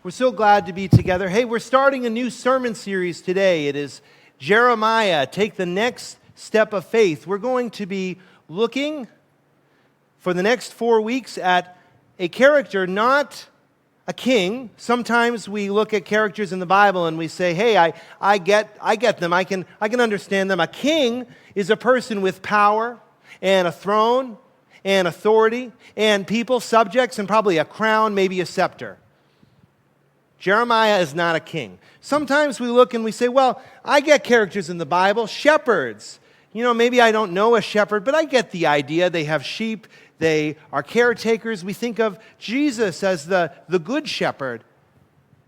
We're so glad to be together. Hey, we're starting a new sermon series today. It is Jeremiah, Take the Next Step of Faith. We're going to be looking for the next 4 weeks at a character, not a king. Sometimes we look at characters in the Bible and we say, hey, I get them. I can understand them. A king is a person with power and a throne and authority and people, subjects, and probably a crown, maybe a scepter. Jeremiah is not a king. Sometimes we look and we say, well, I get characters in the Bible, shepherds. You know, maybe I don't know a shepherd, but I get the idea. They have sheep. They are caretakers. We think of Jesus as the good shepherd,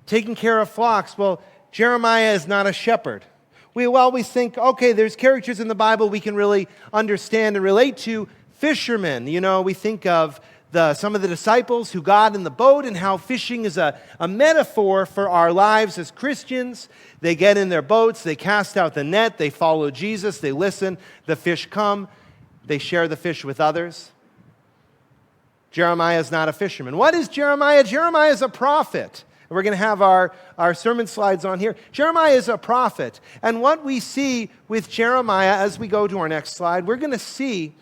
taking care of flocks. Well, Jeremiah is not a shepherd. We think, okay, there's characters in the Bible we can really understand and relate to. Fishermen, you know, we think of some of the disciples who got in the boat and how fishing is a metaphor for our lives as Christians. They get in their boats, they cast out the net, they follow Jesus, they listen, the fish come, they share the fish with others. Jeremiah is not a fisherman. What is Jeremiah? Jeremiah is a prophet. We're going to have our sermon slides on here. Jeremiah is a prophet. And what we see with Jeremiah as we go to our next slide, we're going to see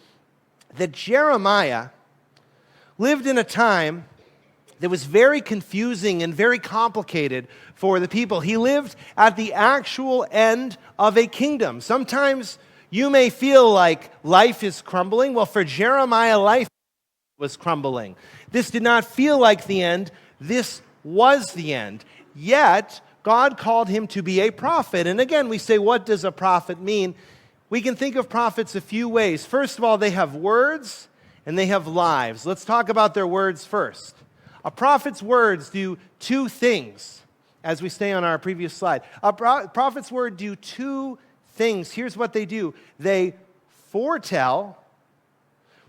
that Jeremiah lived in a time that was very confusing and very complicated for the people. He lived at the actual end of a kingdom. Sometimes you may feel like life is crumbling. Well, for Jeremiah, life was crumbling. This did not feel like the end. This was the end. Yet, God called him to be a prophet. And again, we say, what does a prophet mean? We can think of prophets a few ways. First of all, they have words and they have lives. Let's talk about their words first. A prophet's words do two things, as we stay on our previous slide. A prophet's words do two things. Here's what they do. They foretell.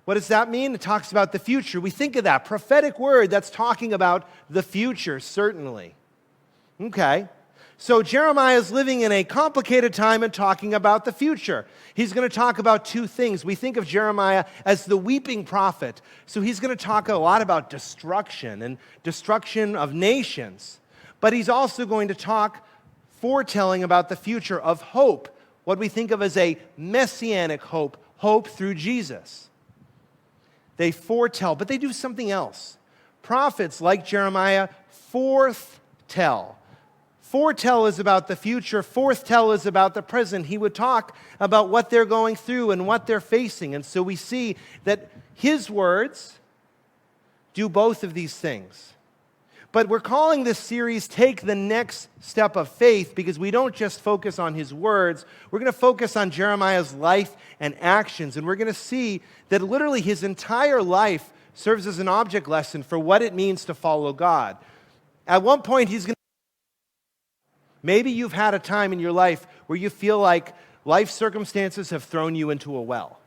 What does that mean? It talks about the future. We think of that prophetic word that's talking about the future, certainly. Okay. So Jeremiah is living in a complicated time and talking about the future. He's going to talk about two things. We think of Jeremiah as the weeping prophet. So he's going to talk a lot about destruction and destruction of nations. But he's also going to talk foretelling about the future of hope, what we think of as a messianic hope, hope through Jesus. They foretell, but they do something else. Prophets like Jeremiah foretell. Foretell is about the future. Foretell is about the present. He would talk about what they're going through and what they're facing. And so we see that his words do both of these things. But we're calling this series Take the Next Step of Faith because we don't just focus on his words. We're going to focus on Jeremiah's life and actions. And we're going to see that literally his entire life serves as an object lesson for what it means to follow God. At one point, he's going to maybe you've had a time in your life where you feel like life circumstances have thrown you into a well.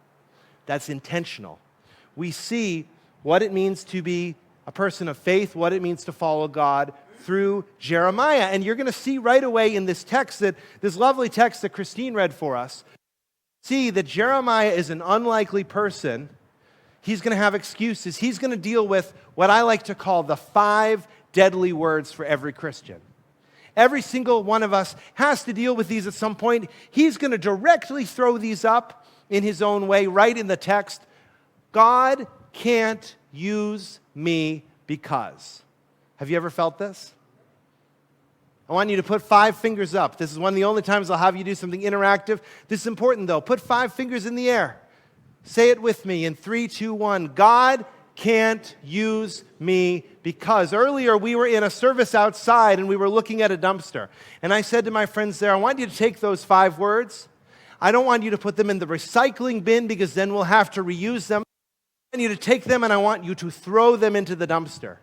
That's intentional. We see what it means to be a person of faith, what it means to follow God through Jeremiah. And you're going to see right away in this text, this lovely text that Christine read for us, see that Jeremiah is an unlikely person. He's going to have excuses. He's going to deal with what I like to call the 5 deadly words for every Christian. Every single one of us has to deal with these at some point. He's going to directly throw these up in his own way, right in the text. God can't use me because. Have you ever felt this? I want you to put 5 fingers up. This is one of the only times I'll have you do something interactive. This is important, though. Put 5 fingers in the air. Say it with me in 3, 2, 1. God can't use me because. Earlier we were in a service outside and we were looking at a dumpster. And I said to my friends there, I want you to take those 5 words. I don't want you to put them in the recycling bin because then we'll have to reuse them. I want you to take them and I want you to throw them into the dumpster.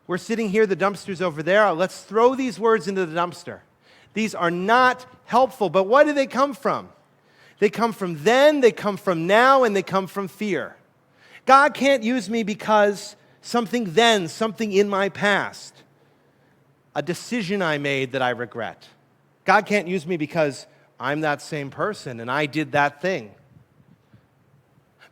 We're sitting here, the dumpster's over there. Let's throw these words into the dumpster. These are not helpful, but what do they come from? They come from then, they come from now, and they come from fear. God can't use me because something then, something in my past, a decision I made that I regret. God can't use me because I'm that same person and I did that thing.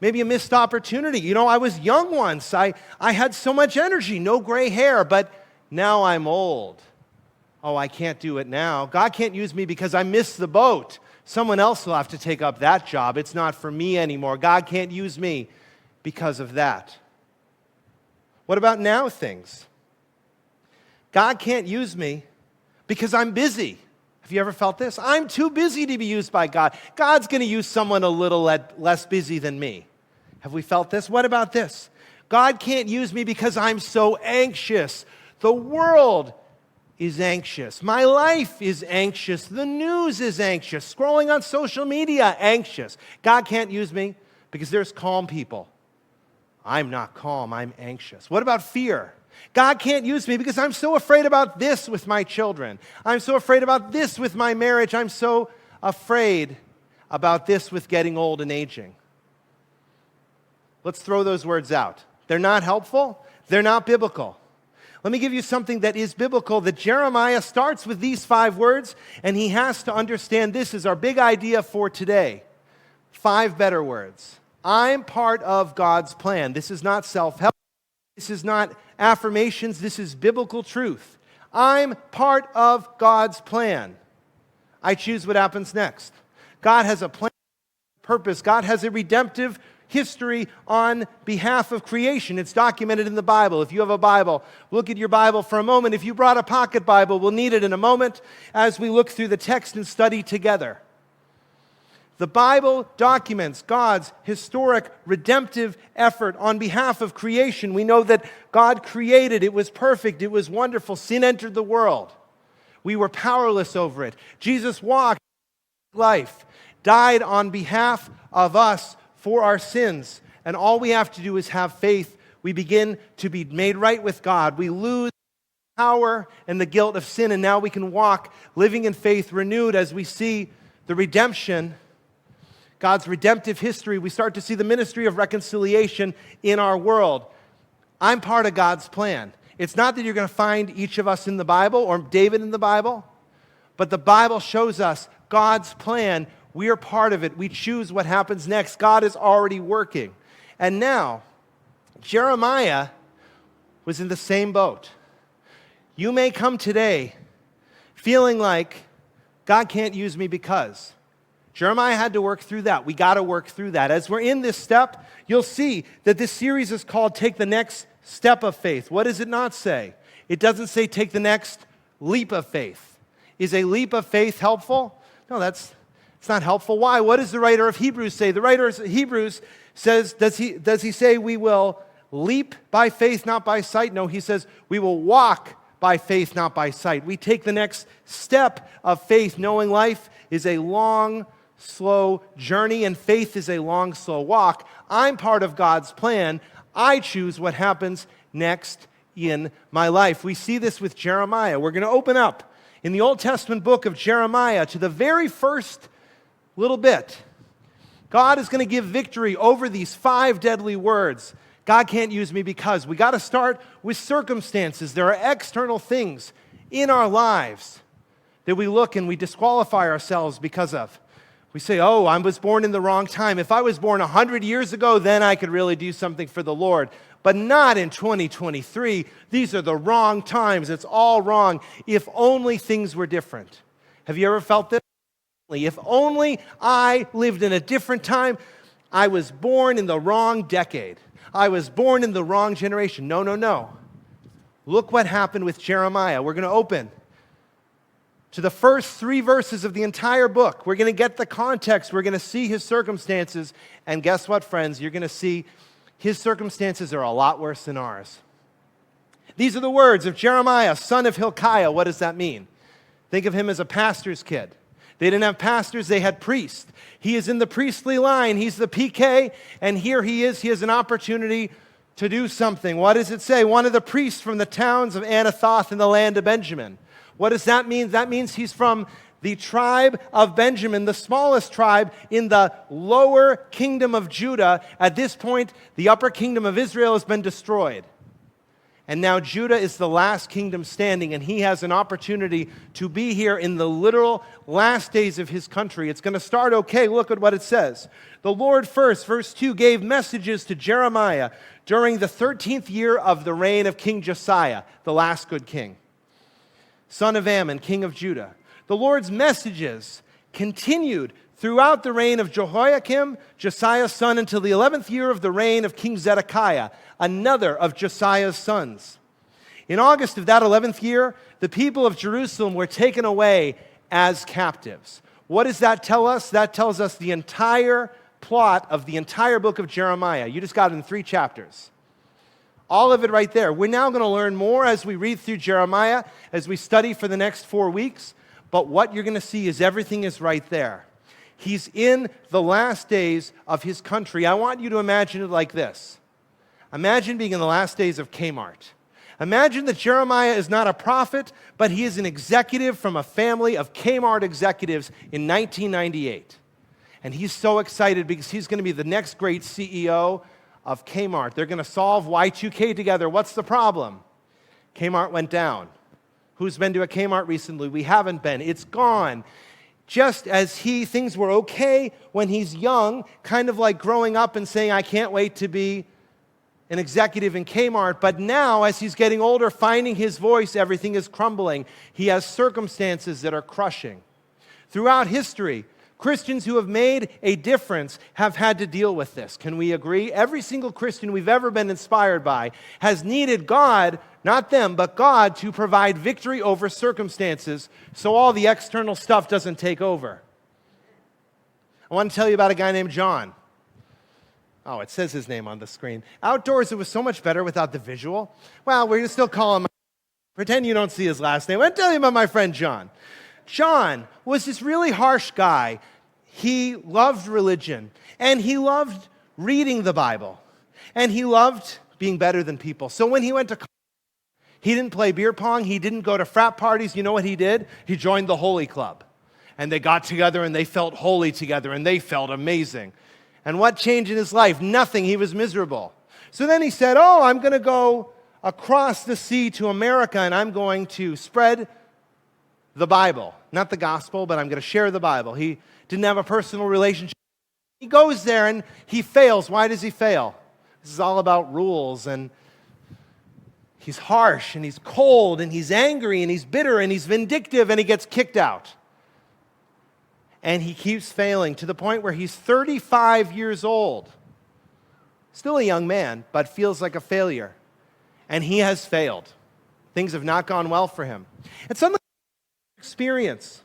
Maybe a missed opportunity. You know, I was young once. I had so much energy, no gray hair, but Now I'm old. Oh, I can't do it now. God can't use me because I missed the boat. Someone else will have to take up that job. It's not for me anymore. God can't use me because of that. What about now things? God can't use me because I'm busy. Have you ever felt this? I'm too busy to be used by God. God's going to use someone a little less busy than me. Have we felt this? What about this? God can't use me because I'm so anxious. The world is anxious. My life is anxious. The news is anxious. Scrolling on social media, anxious. God can't use me because there's calm people. I'm not calm. I'm anxious. What about fear? God can't use me because I'm so afraid about this with my children. I'm so afraid about this with my marriage. I'm so afraid about this with getting old and aging. Let's throw those words out. They're not helpful. They're not biblical. Let me give you something that is biblical, that Jeremiah starts with these 5 words, and he has to understand this is our big idea for today. 5 better words. I'm part of God's plan. This is not self-help. This is not affirmations. This is biblical truth. I'm part of God's plan. I choose what happens next. God has a plan, purpose. God has a redemptive history on behalf of creation. It's documented in the Bible. If you have a Bible, look at your Bible for a moment. If you brought a pocket Bible, we'll need it in a moment as we look through the text and study together. The Bible documents God's historic redemptive effort on behalf of creation. We know that God created. It was perfect. It was wonderful. Sin entered the world. We were powerless over it. Jesus walked life, died on behalf of us for our sins. And all we have to do is have faith. We begin to be made right with God. We lose the power and the guilt of sin, and now we can walk living in faith, renewed as we see the redemption, God's redemptive history. We start to see the ministry of reconciliation in our world. I'm part of God's plan. It's not that you're going to find each of us in the Bible or David in the Bible, but the Bible shows us God's plan. We are part of it. We choose what happens next. God is already working. And now, Jeremiah was in the same boat. You may come today feeling like God can't use me because. Jeremiah had to work through that. We got to work through that. As we're in this step, you'll see that this series is called Take the Next Step of Faith. What does it not say? It doesn't say take the next leap of faith. Is a leap of faith helpful? No, it's not helpful. Why? What does the writer of Hebrews say? The writer of Hebrews says, does he say we will leap by faith, not by sight? No, he says we will walk by faith, not by sight. We take the next step of faith, knowing life is a long, slow journey, and faith is a long, slow walk. I'm part of God's plan. I choose what happens next in my life. We see this with Jeremiah. We're going to open up in the Old Testament book of Jeremiah to the very first little bit. God is going to give victory over these 5 deadly words. God can't use me because. We got to start with circumstances. There are external things in our lives that we look and we disqualify ourselves because of. We say, oh, I was born in the wrong time. If I was born 100 years ago, then I could really do something for the Lord. But not in 2023. These are the wrong times. It's all wrong. If only things were different. Have you ever felt this? If only I lived in a different time. I was born in the wrong decade. I was born in the wrong generation. No, no, no. Look what happened with Jeremiah. We're going to open to the first 3 verses of the entire book. We're going to get the context. We're going to see his circumstances. And guess what, friends? You're going to see his circumstances are a lot worse than ours. These are the words of Jeremiah, son of Hilkiah. What does that mean? Think of him as a pastor's kid. They didn't have pastors, they had priests. He is in the priestly line. He's the PK, and here he is. He has an opportunity to do something. What does it say? One of the priests from the towns of Anathoth in the land of Benjamin. What does that mean? That means he's from the tribe of Benjamin, the smallest tribe in the lower kingdom of Judah. At this point, the upper kingdom of Israel has been destroyed. And now Judah is the last kingdom standing, and he has an opportunity to be here in the literal last days of his country. It's going to start okay. Look at what it says. The Lord first, verse 2, gave messages to Jeremiah during the 13th year of the reign of King Josiah, the last good king, son of Ammon, king of Judah. The Lord's messages continued throughout the reign of Jehoiakim, Josiah's son, until the 11th year of the reign of King Zedekiah, another of Josiah's sons. In August of that 11th year, the people of Jerusalem were taken away as captives. What does that tell us? That tells us the entire plot of the entire book of Jeremiah. You just got it in 3 chapters. All of it right there. We're now going to learn more as we read through Jeremiah, as we study for the next 4 weeks. But what you're going to see is everything is right there. He's in the last days of his country. I want you to imagine it like this. Imagine being in the last days of Kmart. Imagine that Jeremiah is not a prophet, but he is an executive from a family of Kmart executives in 1998. And he's so excited because he's going to be the next great CEO of Kmart. They're going to solve Y2K together. What's the problem? Kmart went down. Who's been to a Kmart recently? We haven't been. It's gone. Just as things were okay when he's young, kind of like growing up and saying, I can't wait to be an executive in Kmart. But now, as he's getting older, finding his voice, everything is crumbling. He has circumstances that are crushing. Throughout history, Christians who have made a difference have had to deal with this. Can we agree? Every single Christian we've ever been inspired by has needed God, not them, but God, to provide victory over circumstances so all the external stuff doesn't take over. I want to tell you about a guy named John. Oh, it says his name on the screen. Outdoors, it was so much better without the visual. Well, we're going to still call him. Pretend you don't see his last name. I'll tell you about my friend John. John was this really harsh guy. He loved religion, and he loved reading the Bible, and he loved being better than people. So when he went to college, he didn't play beer pong, he didn't go to frat parties. You know what he did? He joined the Holy Club, and they got together, and they felt holy together, and they felt amazing. And what changed in his life? Nothing. He was miserable. So then he said, I'm going to go across the sea to America, and I'm going to spread the Bible. Not the gospel, but I'm going to share the Bible. He didn't have a personal relationship. He goes there and he fails. Why does he fail? This is all about rules, and he's harsh, and he's cold, and he's angry, and he's bitter, and he's vindictive, and he gets kicked out. And he keeps failing to the point where he's 35 years old. Still a young man, but feels like a failure. And he has failed. Things have not gone well for him. And suddenly, experience.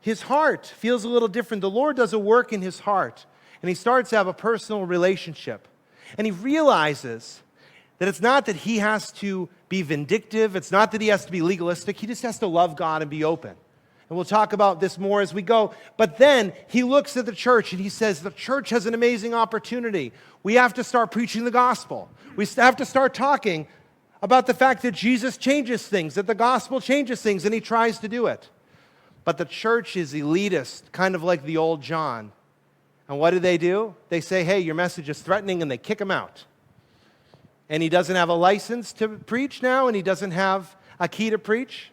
His heart feels a little different. The Lord does a work in his heart, and he starts to have a personal relationship. And he realizes that it's not that he has to be vindictive, it's not that he has to be legalistic, he just has to love God and be open. And we'll talk about this more as we go. But then he looks at the church and he says, the church has an amazing opportunity. We have to start preaching the gospel. We have to start talking about the fact that Jesus changes things, that the gospel changes things, and he tries to do it. But the church is elitist, kind of like the old John. And what do? They say, hey, your message is threatening, and they kick him out. And he doesn't have a license to preach now, and he doesn't have a key to preach.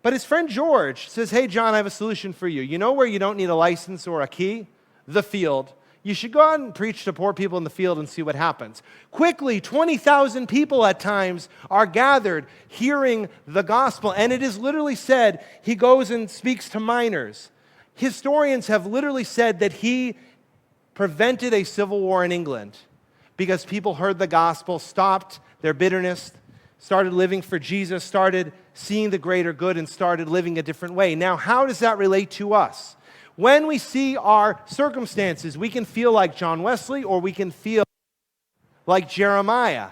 But his friend George says, hey, John, I have a solution for you. You know where you don't need a license or a key? The field. You should go out and preach to poor people in the field and see what happens. Quickly, 20,000 people at times are gathered hearing the gospel. And it is literally said he goes and speaks to minors. Historians have literally said that he prevented a civil war in England because people heard the gospel, stopped their bitterness, started living for Jesus, started seeing the greater good, and started living a different way. Now, how does that relate to us? When we see our circumstances, we can feel like John Wesley, or we can feel like Jeremiah.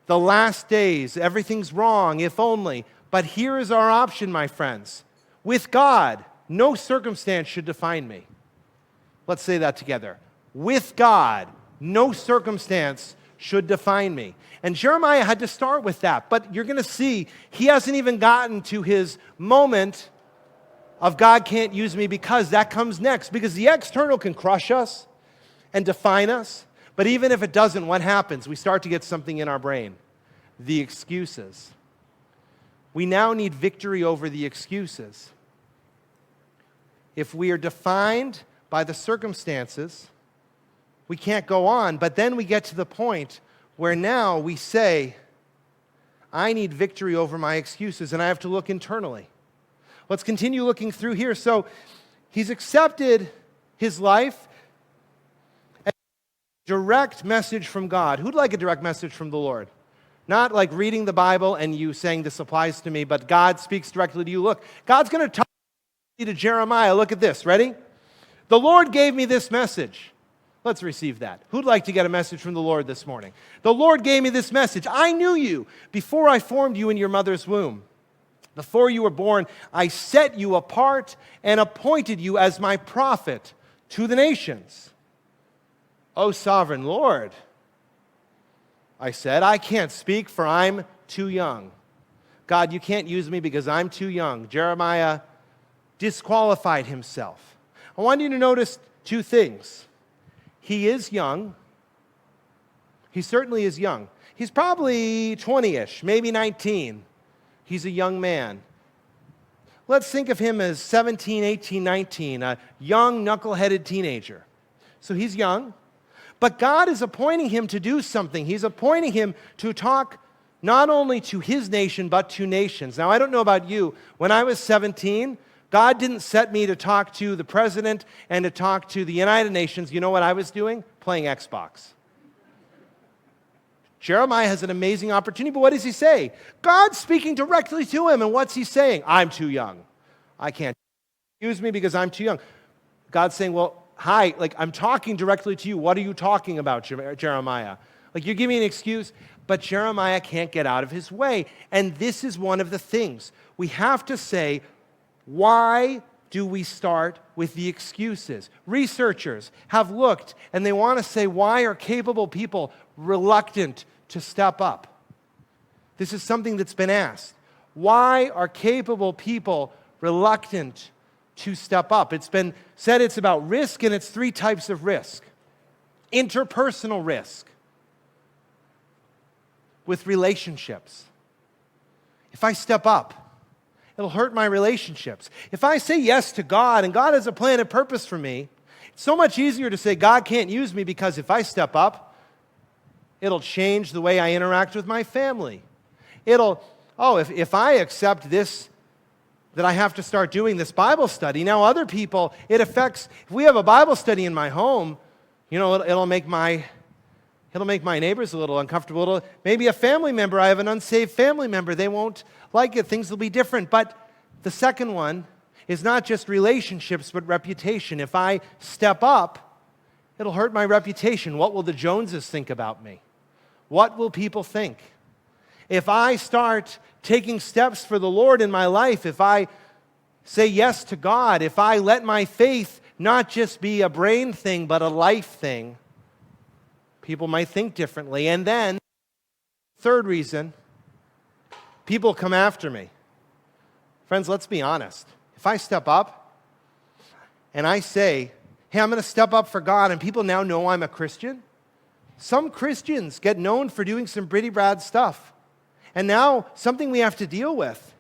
The last days, everything's wrong, if only. But here is our option, my friends. With God, no circumstance should define me. Let's say that together. With God, no circumstance should define me. And Jeremiah had to start with that. But you're going to see, he hasn't even gotten to his moment of God can't use me, because that comes next. Because the external can crush us and define us. But even if it doesn't, what happens? We start to get something in our brain. The excuses. We now need victory over the excuses. If we are defined by the circumstances, we can't go on. But then we get to the point where now we say, I need victory over my excuses, and I have to look internally. Let's continue looking through here. So he's accepted his life as a direct message from God. Who'd like a direct message from the Lord? Not like reading the Bible and you saying this applies to me, but God speaks directly to you. Look, God's going to talk to Jeremiah. Look at this. Ready? The Lord gave me this message. Let's receive that. Who'd like to get a message from the Lord this morning? The Lord gave me this message. I knew you before I formed you in your mother's womb. Before you were born, I set you apart and appointed you as my prophet to the nations. O sovereign Lord, I said, I can't speak for I'm too young. God, you can't use me because I'm too young. Jeremiah disqualified himself. I want you to notice two things. He is young. He certainly is young. He's probably 20-ish, maybe 19. He's a young man. Let's think of him as 17, 18, 19, a young, knuckle-headed teenager. So he's young, but God is appointing him to do something. He's appointing him to talk not only to his nation, but to nations. Now, I don't know about you. When I was 17, God didn't set me to talk to the president and to talk to the United Nations. You know what I was doing? Playing Xbox. Jeremiah has an amazing opportunity, but what does he say? God's speaking directly to him, and what's he saying? I'm too young. I can't use me because I'm too young. God's saying, well, hi, I'm talking directly to you. What are you talking about, Jeremiah? You're giving me an excuse, but Jeremiah can't get out of his way. And this is one of the things. We have to say, why do we start with the excuses? Researchers have looked, and they want to say, why are capable people reluctant to step up? This is something that's been asked. Why are capable people reluctant to step up? It's been said it's about risk, and it's three types of risk. Interpersonal risk with relationships. If I step up, it'll hurt my relationships. If I say yes to God, and God has a plan and purpose for me, it's so much easier to say God can't use me because if I step up, it'll change the way I interact with my family. If I accept this, that I have to start doing this Bible study, now other people, it affects, if we have a Bible study in my home, it'll make my neighbors a little uncomfortable. Maybe a family member, I have an unsaved family member, they won't like it. Things will be different. But the second one is not just relationships, but reputation. If I step up, it'll hurt my reputation. What will the Joneses think about me? What will people think? If I start taking steps for the Lord in my life, if I say yes to God, if I let my faith not just be a brain thing, but a life thing, people might think differently. And then, third reason, people come after me. Friends, let's be honest. If I step up and I say, hey, I'm going to step up for God, and people now know I'm a Christian, some Christians get known for doing some pretty bad stuff. And now, something we have to deal with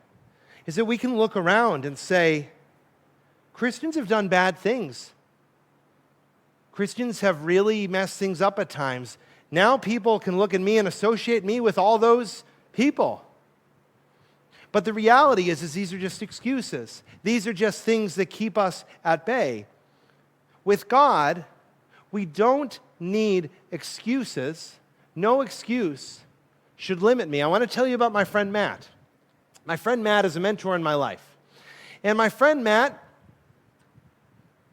is that we can look around and say, Christians have done bad things. Christians have really messed things up at times. Now people can look at me and associate me with all those people. But the reality is these are just excuses. These are just things that keep us at bay. With God, we don't need excuses. No excuse should limit me. I want to tell you about my friend Matt. My friend Matt is a mentor in my life. And my friend Matt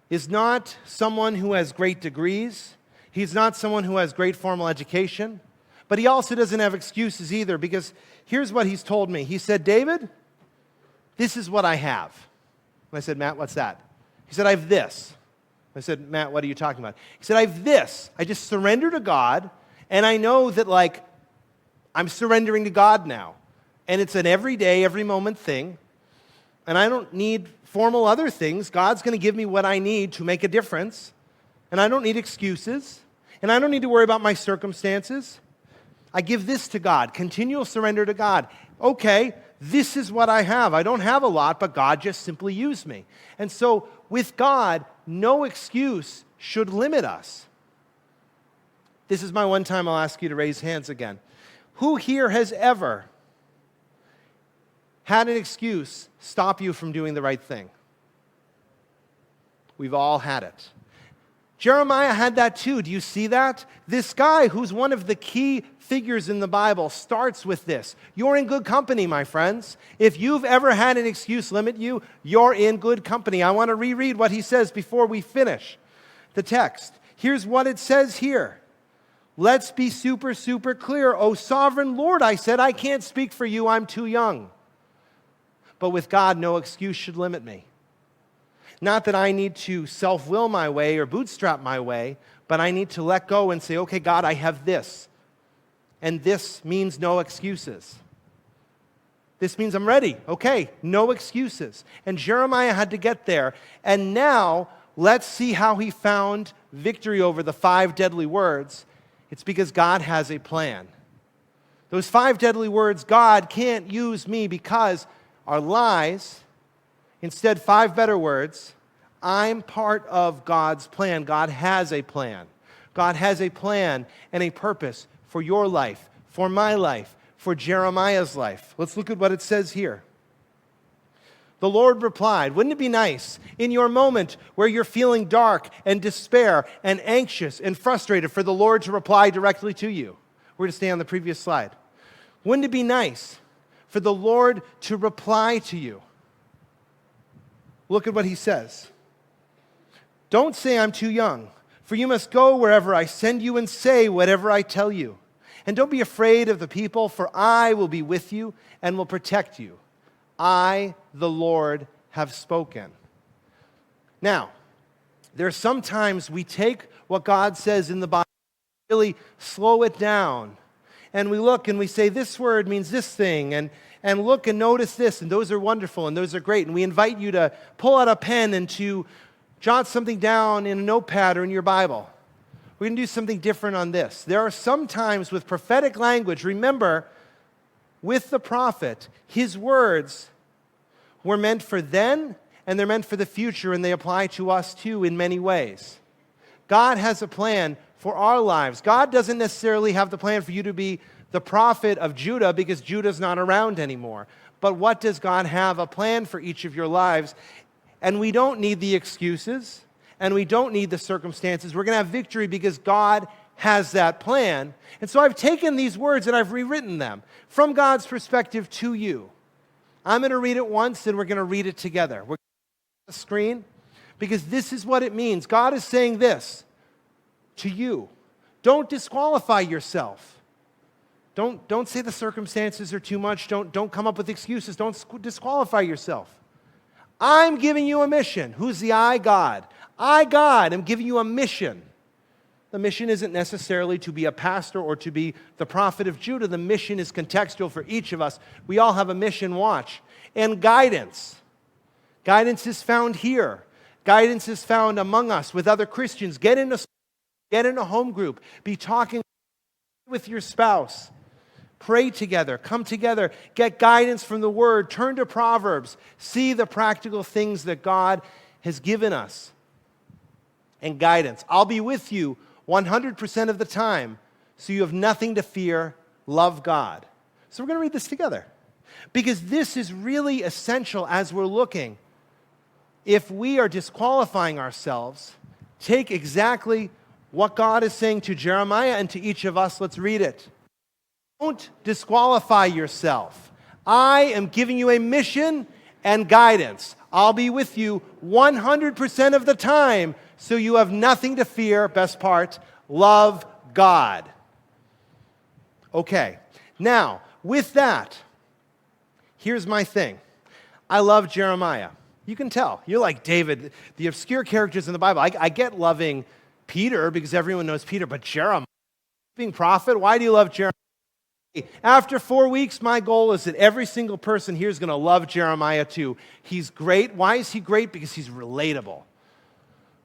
is not someone who has great degrees. He's not someone who has great formal education. But he also doesn't have excuses either, because here's what he's told me. He said, David, this is what I have. And I said, Matt, what's that? He said, I have this. I said, Matt, what are you talking about? He said, I have this. I just surrender to God, and I know that, I'm surrendering to God now. And it's an everyday, every moment thing. And I don't need formal other things. God's going to give me what I need to make a difference. And I don't need excuses. And I don't need to worry about my circumstances. I give this to God, continual surrender to God. Okay, this is what I have. I don't have a lot, but God just simply used me. And so with God, no excuse should limit us. This is my one time I'll ask you to raise hands again. Who here has ever had an excuse stop you from doing the right thing? We've all had it. Jeremiah had that too. Do you see that? This guy, who's one of the key figures in the Bible, starts with this. You're in good company, my friends. If you've ever had an excuse limit you, you're in good company. I want to reread what he says before we finish the text. Here's what it says here. Let's be super clear. O sovereign Lord, I said, I can't speak for you. I'm too young. But with God, no excuse should limit me. Not that I need to self-will my way or bootstrap my way, but I need to let go and say, okay, God, I have this. And this means no excuses. This means I'm ready. Okay, no excuses. And Jeremiah had to get there. And now, let's see how he found victory over the 5 deadly words. It's because God has a plan. Those 5 deadly words, God can't use me because, are lies. Instead, 5 better words. I'm part of God's plan. God has a plan. God has a plan and a purpose for your life, for my life, for Jeremiah's life. Let's look at what it says here. The Lord replied, wouldn't it be nice in your moment where you're feeling dark and despair and anxious and frustrated for the Lord to reply directly to you? We're going to stay on the previous slide. Wouldn't it be nice for the Lord to reply to you? Look at what he says. Don't say I'm too young, for you must go wherever I send you and say whatever I tell you. And don't be afraid of the people, for I will be with you and will protect you. I, the Lord, have spoken. Now, there are sometimes we take what God says in the Bible, really slow it down, and we look and we say this word means this thing, and look and notice this, and those are wonderful, and those are great. And we invite you to pull out a pen and to jot something down in a notepad or in your Bible. We're going to do something different on this. There are some times with prophetic language, remember, with the prophet, his words were meant for then, and they're meant for the future, and they apply to us too in many ways. God has a plan for our lives. God doesn't necessarily have the plan for you to be the prophet of Judah because Judah's not around anymore. But what does God have a plan for each of your lives? And we don't need the excuses, and we don't need the circumstances. We're going to have victory because God has that plan. And so I've taken these words and I've rewritten them from God's perspective to you. I'm going to read it once, and we're going to read it together. We're going to the screen because this is what it means. God is saying this to you. Don't disqualify yourself. Don't say the circumstances are too much. Don't come up with excuses. Don't disqualify yourself. I'm giving you a mission. Who's the I, God? I, God, am giving you a mission. The mission isn't necessarily to be a pastor or to be the prophet of Judah. The mission is contextual for each of us. We all have a mission, watch. And guidance. Guidance is found here. Guidance is found among us with other Christians. Get in a home group. Be talking with your spouse. Pray together. Come together. Get guidance from the Word. Turn to Proverbs. See the practical things that God has given us. And guidance. I'll be with you 100% of the time, so you have nothing to fear. Love God. So we're going to read this together, because this is really essential as we're looking. If we are disqualifying ourselves, take exactly what God is saying to Jeremiah and to each of us. Let's read it. Don't disqualify yourself. I am giving you a mission and guidance. I'll be with you 100% of the time, so you have nothing to fear. Best part, love God. Okay, now, with that, here's my thing. I love Jeremiah. You can tell. You're like David, the obscure characters in the Bible. I get loving Peter because everyone knows Peter, but Jeremiah, being prophet, why do you love Jeremiah? After 4 weeks, my goal is that every single person here is going to love Jeremiah too. He's great. Why is he great? Because he's relatable.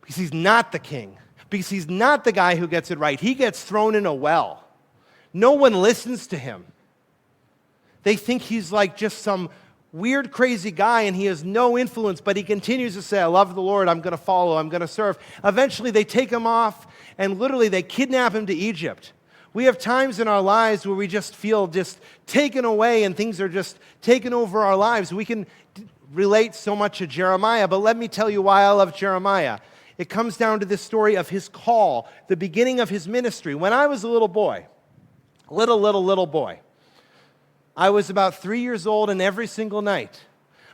Because he's not the king. because he's not the guy who gets it right. He gets thrown in a well. No one listens to him. They think he's like just some weird, crazy guy, and he has no influence, but he continues to say, I love the Lord, I'm going to follow, I'm going to serve. Eventually, they take him off, and literally, they kidnap him to Egypt. We have times in our lives where we just feel just taken away, and things are just taken over our lives. We can relate so much to Jeremiah, but let me tell you why I love Jeremiah. It comes down to this story of his call, the beginning of his ministry. When I was a little boy, little boy, I was about 3 years old, and every single night,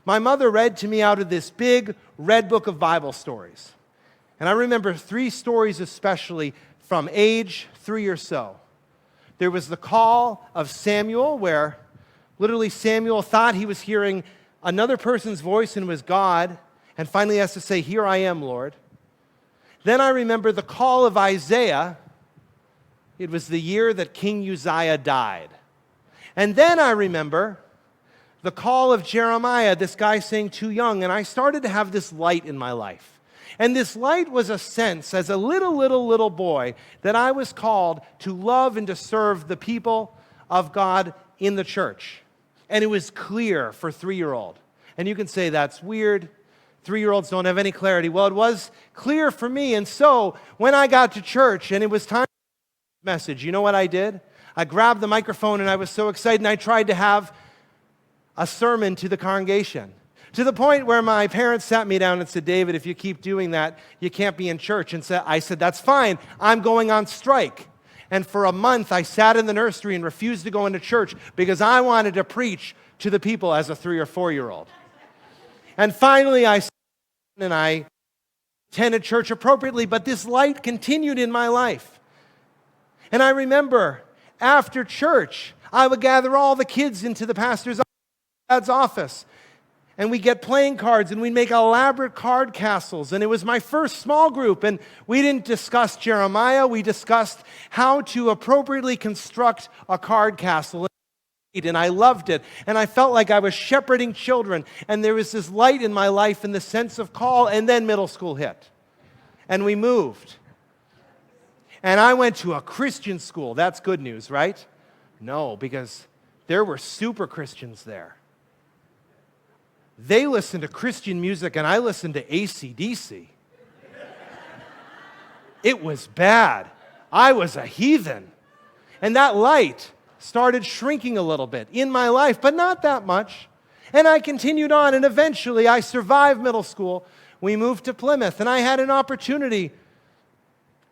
my mother read to me out of this big red book of Bible stories. And I remember 3 stories especially from age 3 or so. There was the call of Samuel, where literally Samuel thought he was hearing another person's voice and it was God, and finally has to say, here I am, Lord. Then I remember the call of Isaiah. It was the year that King Uzziah died. And then I remember the call of Jeremiah, this guy saying too young, and I started to have this light in my life. And this light was a sense, as a little boy, that I was called to love and to serve the people of God in the church. And it was clear for a 3-year-old. And you can say that's weird. 3-year-olds don't have any clarity. Well, it was clear for me. And so when I got to church and it was time for the message, you know what I did? I grabbed the microphone and I was so excited, and I tried to have a sermon to the congregation. To the point where my parents sat me down and said, David, if you keep doing that, you can't be in church. And I said, that's fine. I'm going on strike. And for a month, I sat in the nursery and refused to go into church because I wanted to preach to the people as a 3 or 4-year-old. And finally, I attended church appropriately, but this light continued in my life. And I remember after church, I would gather all the kids into the pastor's dad's office. And we'd get playing cards, and we'd make elaborate card castles. And it was my first small group. And we didn't discuss Jeremiah. We discussed how to appropriately construct a card castle. And I loved it. And I felt like I was shepherding children. And there was this light in my life and the sense of call. And then middle school hit. And we moved. And I went to a Christian school. That's good news, right? No, because there were super Christians there. They listened to Christian music, and I listened to AC/DC. It was bad. I was a heathen. And that light started shrinking a little bit in my life, but not that much. And I continued on, and eventually I survived middle school. We moved to Plymouth, and I had an opportunity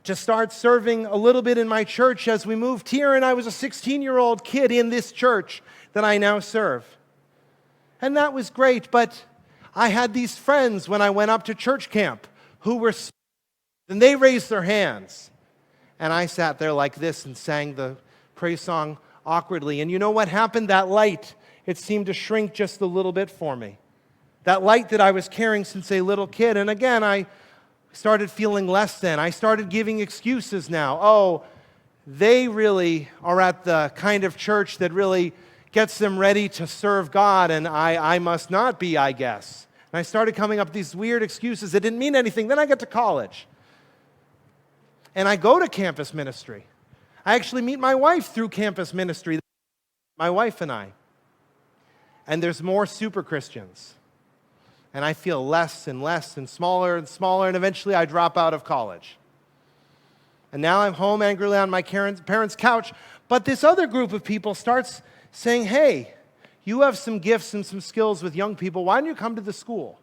to start serving a little bit in my church as we moved here, and I was a 16-year-old kid in this church that I now serve. And that was great, but I had these friends when I went up to church camp who were, and they raised their hands. And I sat there like this and sang the praise song awkwardly. And you know what happened? That light, it seemed to shrink just a little bit for me. That light that I was carrying since a little kid. And again, I started feeling less than. I started giving excuses now. Oh, they really are at the kind of church that really gets them ready to serve God, and I must not be, I guess. And I started coming up with these weird excuses that didn't mean anything. Then I got to college. And I go to campus ministry. I actually meet my wife through campus ministry, my wife and I. And there's more super Christians. And I feel less and less and smaller, and eventually I drop out of college. And now I'm home angrily on my parents' couch, but this other group of people starts saying, hey, you have some gifts and some skills with young people. Why don't you come to the school?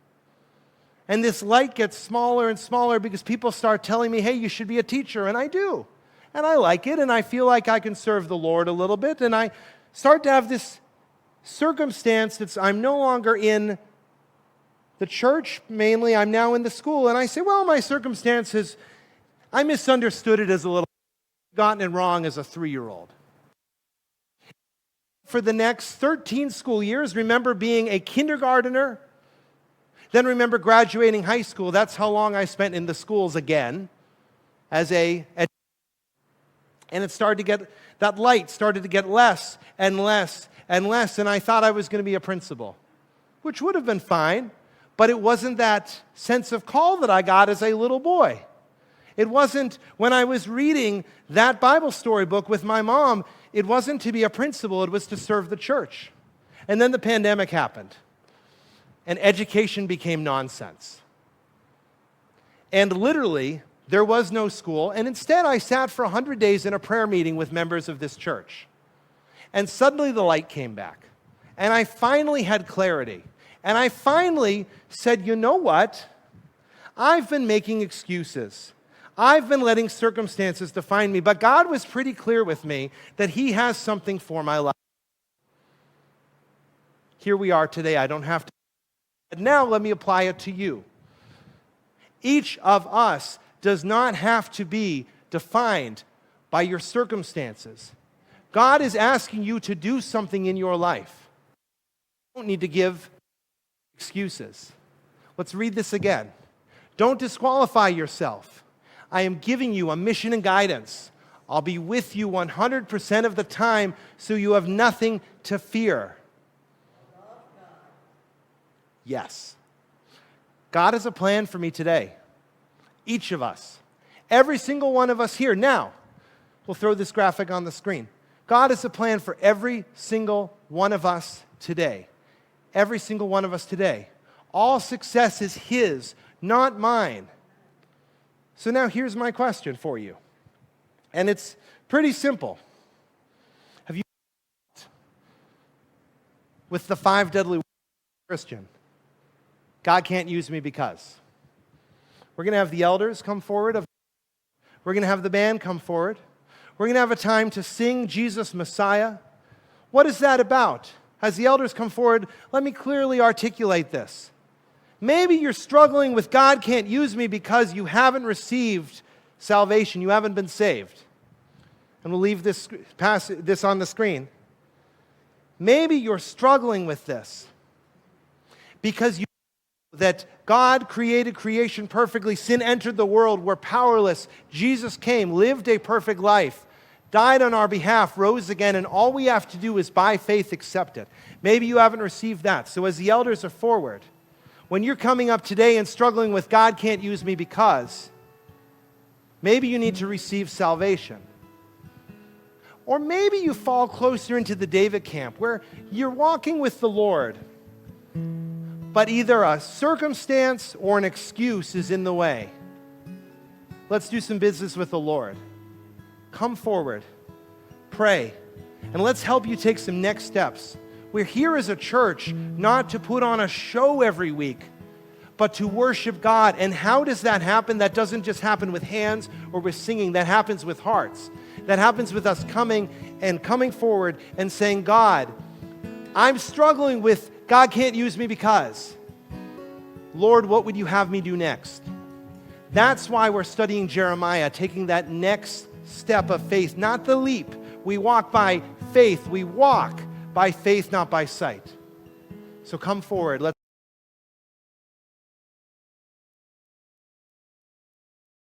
And this light gets smaller and smaller because people start telling me, hey, you should be a teacher. And I do. And I like it. And I feel like I can serve the Lord a little bit. And I start to have this circumstance that I'm no longer in the church. Mainly, I'm now in the school. And I say, well, my circumstances, I misunderstood it as a little, gotten it wrong as a 3-year-old. For the next 13 school years, remember being a kindergartner, then remember graduating high school. That's how long I spent in the schools again as and it started to get, that light started to get less and less and less, and I thought I was going to be a principal, which would have been fine, but it wasn't that sense of call that I got as a little boy. It wasn't when I was reading that Bible story book with my mom, it wasn't to be a principal, it was to serve the church. And then the pandemic happened, and education became nonsense. And literally, there was no school, and instead I sat for 100 days in a prayer meeting with members of this church. And suddenly the light came back, and I finally had clarity. And I finally said, you know what? I've been making excuses. I've been letting circumstances define me, but God was pretty clear with me that He has something for my life. Here we are today. I don't have to. But now let me apply it to you. Each of us does not have to be defined by your circumstances. God is asking you to do something in your life. You don't need to give excuses. Let's read this again. Don't disqualify yourself. I am giving you a mission and guidance. I'll be with you 100% of the time, so you have nothing to fear. Yes. God has a plan for me today. Each of us. Every single one of us here. Now, we'll throw this graphic on the screen. God has a plan for every single one of us today. Every single one of us today. All success is His, not mine. So now here's my question for you. And it's pretty simple. Have you with the 5 deadly Christian? God can't use me because. We're going to have the elders come forward. We're going to have the band come forward. We're going to have a time to sing Jesus Messiah. What is that about? As the elders come forward, let me clearly articulate this. Maybe you're struggling with God can't use me because you haven't received salvation. You haven't been saved. And we'll leave this on the screen. Maybe you're struggling with this because you know that God created creation perfectly. Sin entered the world. We're powerless. Jesus came, lived a perfect life, died on our behalf, rose again, and all we have to do is by faith accept it. Maybe you haven't received that. So as the elders are forward, when you're coming up today and struggling with God can't use me because, maybe you need to receive salvation. Or maybe you fall closer into the David camp where you're walking with the Lord, but either a circumstance or an excuse is in the way. Let's do some business with the Lord. Come forward, pray, and let's help you take some next steps. We're here as a church not to put on a show every week, but to worship God. And how does that happen? That doesn't just happen with hands or with singing. That happens with hearts. That happens with us coming forward and saying, God, I'm struggling with God can't use me because. Lord, what would you have me do next? That's why we're studying Jeremiah, taking that next step of faith, not the leap. We walk by faith. We walk by faith, not by sight. So come forward. Let's